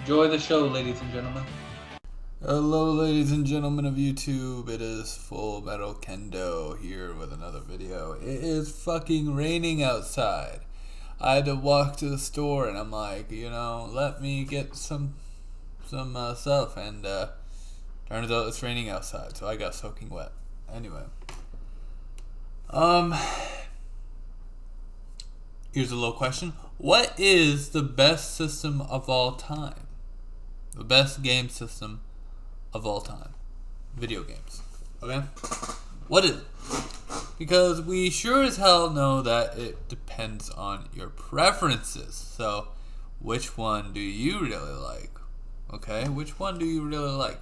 Enjoy the show, ladies and gentlemen. Hello, ladies and gentlemen of YouTube. It is FullMetalKendo here with another video. It is fucking raining outside. I had to walk to the store and I'm like, let me get some stuff, and turns out it's raining outside, so I got soaking wet. Anyway, here's a little question. What is the best system of all time? The best game system of all time. Video games. Okay? What is it? Because we sure as hell know that it depends on your preferences. So, which one do you really like? Okay? Which one do you really like?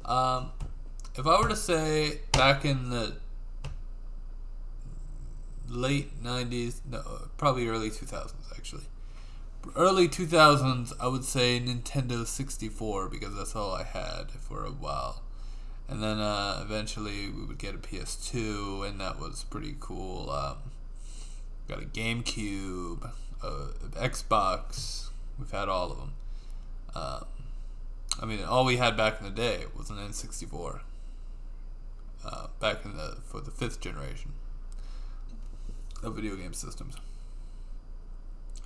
If I were to say back in the late 90s, no, probably early 2000s actually. Early 2000s, I would say Nintendo 64 because that's all I had for a while. And then eventually we would get a PS2, and that was pretty cool. Got a GameCube, Xbox. We've had all of them. All we had back in the day was an N64. For the 5th generation of video game systems.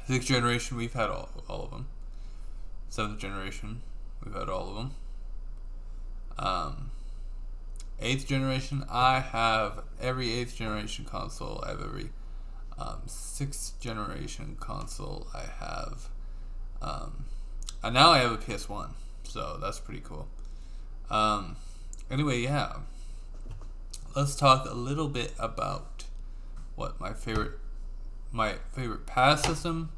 6th generation, we've had all of them. 7th generation, we've had all of them. 8th generation, I have every 8th generation console. I have every 6th generation console. I have, and now I have a PS1, so that's pretty cool. Anyway, yeah. Let's talk a little bit about what my favorite past system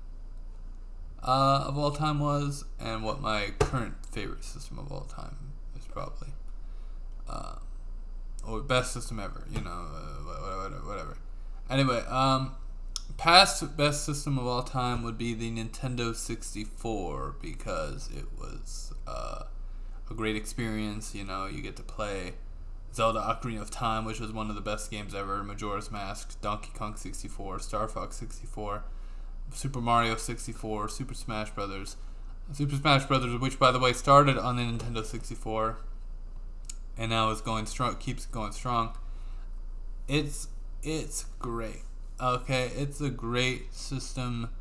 of all time was, and what my current favorite system of all time is probably, or best system ever. Whatever. Anyway, past best system of all time would be the Nintendo 64 because it was a great experience. You get to play Zelda Ocarina of Time, which was one of the best games ever, Majora's Mask, Donkey Kong 64, Star Fox 64, Super Mario 64, Super Smash Brothers, which by the way started on the Nintendo 64 and now is going strong, keeps going strong. It's great. Okay, it's a great system.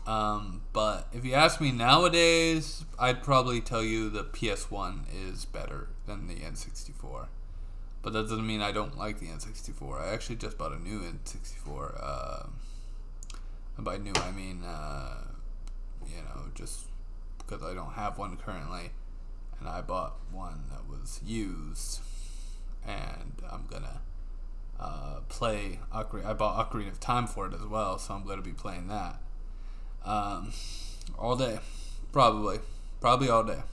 But if you ask me nowadays, I'd probably tell you the PS1 is better than the N64. But that doesn't mean I don't like the N64. I actually just bought a new N64. And by new, I mean, just because I don't have one currently. And I bought one that was used. And I'm going to play Ocarina. I bought Ocarina of Time for it as well, so I'm going to be playing that. All day. Probably all day.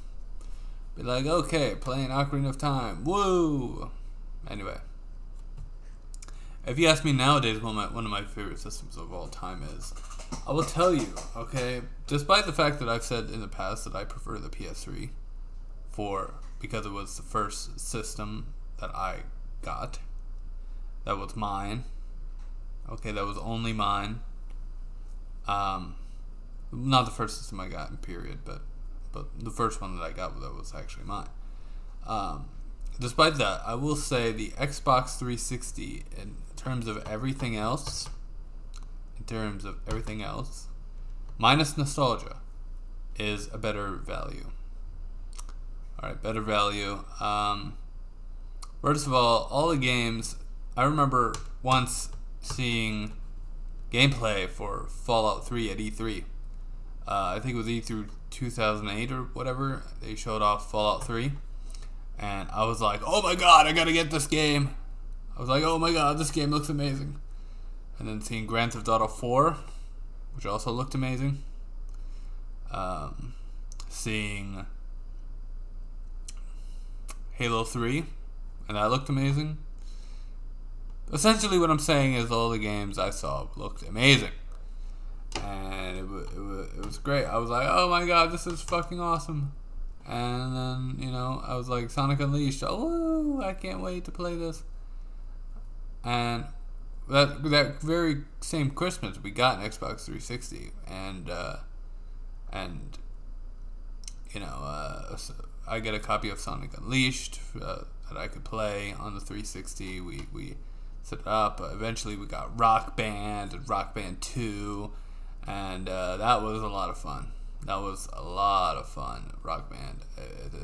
Be like, okay, playing Ocarina of Time. Woo! Anyway, if you ask me nowadays one of my favorite systems of all time is, I will tell you, okay, despite the fact that I've said in the past that I prefer the PS3 because it was the first system that I got, that was mine, okay, that was only mine, not the first system I got in period, but the first one that I got that was actually mine. Despite that, I will say the Xbox 360, in terms of everything else, minus nostalgia, is a better value. Alright, better value. First of all the games, I remember once seeing gameplay for Fallout 3 at E3. I think it was E3 2008 or whatever. They showed off Fallout 3. And I was like, oh my god, I gotta get this game. I was like, oh my god, this game looks amazing. And then seeing Grand Theft Auto 4, which also looked amazing. Seeing Halo 3, and that looked amazing. Essentially what I'm saying is all the games I saw looked amazing. And it was great. I was like, oh my god, this is fucking awesome. And then, I was like, Sonic Unleashed. Oh, I can't wait to play this. And that very same Christmas, we got an Xbox 360. And so I get a copy of Sonic Unleashed that I could play on the 360. We set it up. Eventually, we got Rock Band and Rock Band 2, and that was a lot of fun. Rock Band,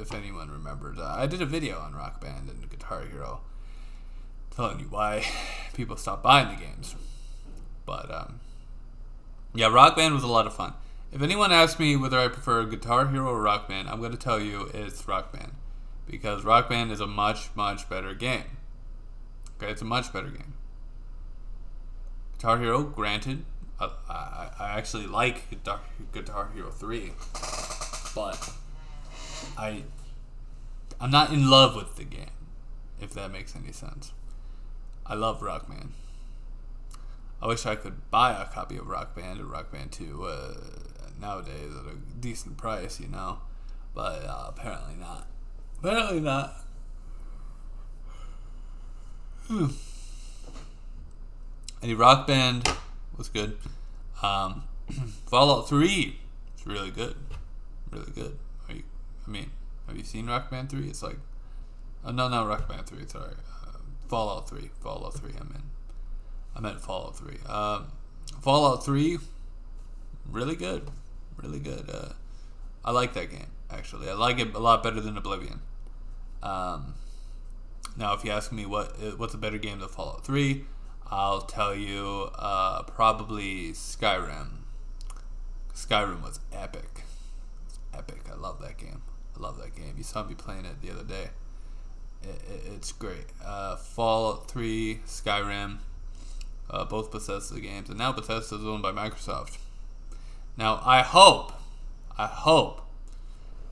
if anyone remembers. I did a video on Rock Band and Guitar Hero telling you why people stopped buying the games. But, yeah, Rock Band was a lot of fun. If anyone asks me whether I prefer Guitar Hero or Rock Band, I'm going to tell you it's Rock Band. Because Rock Band is a much, much better game. Okay, it's a much better game. Guitar Hero, granted, I actually like Guitar Hero 3, but I'm not in love with the game, if that makes any sense. I love Rock Band. I wish I could buy a copy of Rock Band or Rock Band 2 nowadays at a decent price, but apparently not. Any Rock Band was good. Fallout 3 is really good. Have you seen Rock Band 3? It's like, no, not Rock Band 3. Sorry, Fallout 3. I meant Fallout 3. Fallout 3, really good. I like that game, actually. I like it a lot better than Oblivion. Now, if you ask me what's a better game than Fallout 3, I'll tell you probably Skyrim. Skyrim was epic. I love that game. You saw me playing it the other day. It's great. Fallout 3, Skyrim, both Bethesda games, and now Bethesda is owned by Microsoft. Now, I hope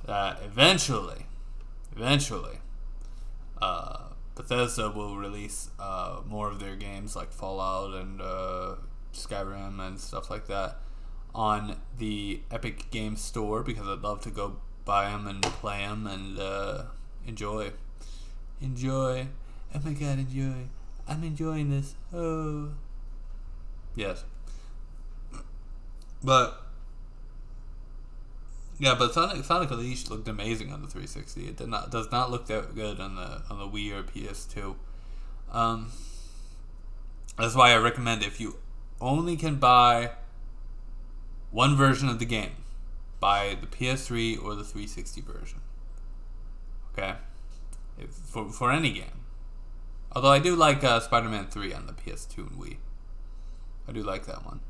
that eventually, Bethesda will release more of their games like Fallout and Skyrim and stuff like that on the Epic Games Store, because I'd love to go buy them and play them and enjoy. Oh my god, enjoy. I'm enjoying this. Oh. Yes. But Sonic Unleashed looked amazing on the 360. It does not look that good on the Wii or PS2. That's why I recommend, if you only can buy one version of the game, buy the PS3 or the 360 version. Okay, for any game. Although I do like Spider-Man 3 on the PS2 and Wii. I do like that one.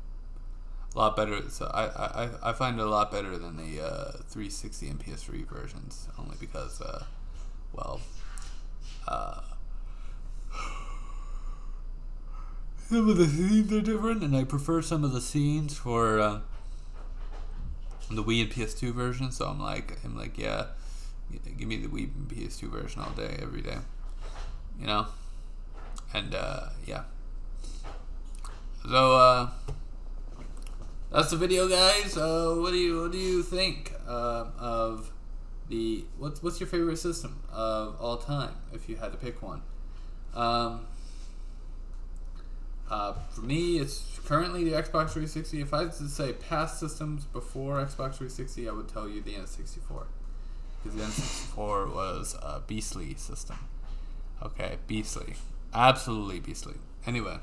A lot better. So I find it a lot better than the 360 and PS3 versions, only because some of the scenes are different, and I prefer some of the scenes for the Wii and PS2 version. So I'm like, yeah, give me the Wii and PS2 version all day, every day, and yeah. So that's the video, guys. What do you think of the what's your favorite system of all time, if you had to pick one? For me, it's currently the Xbox 360. If I had to say past systems before Xbox 360, I would tell you the N64, because the N64 was a beastly system. Okay, beastly, absolutely beastly. Anyway,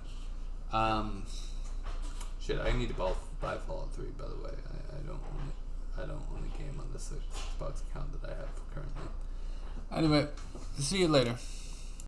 shit, I need to buy Fallout 3. By the way, I don't own the game on this Xbox account that I have currently. Anyway, see you later.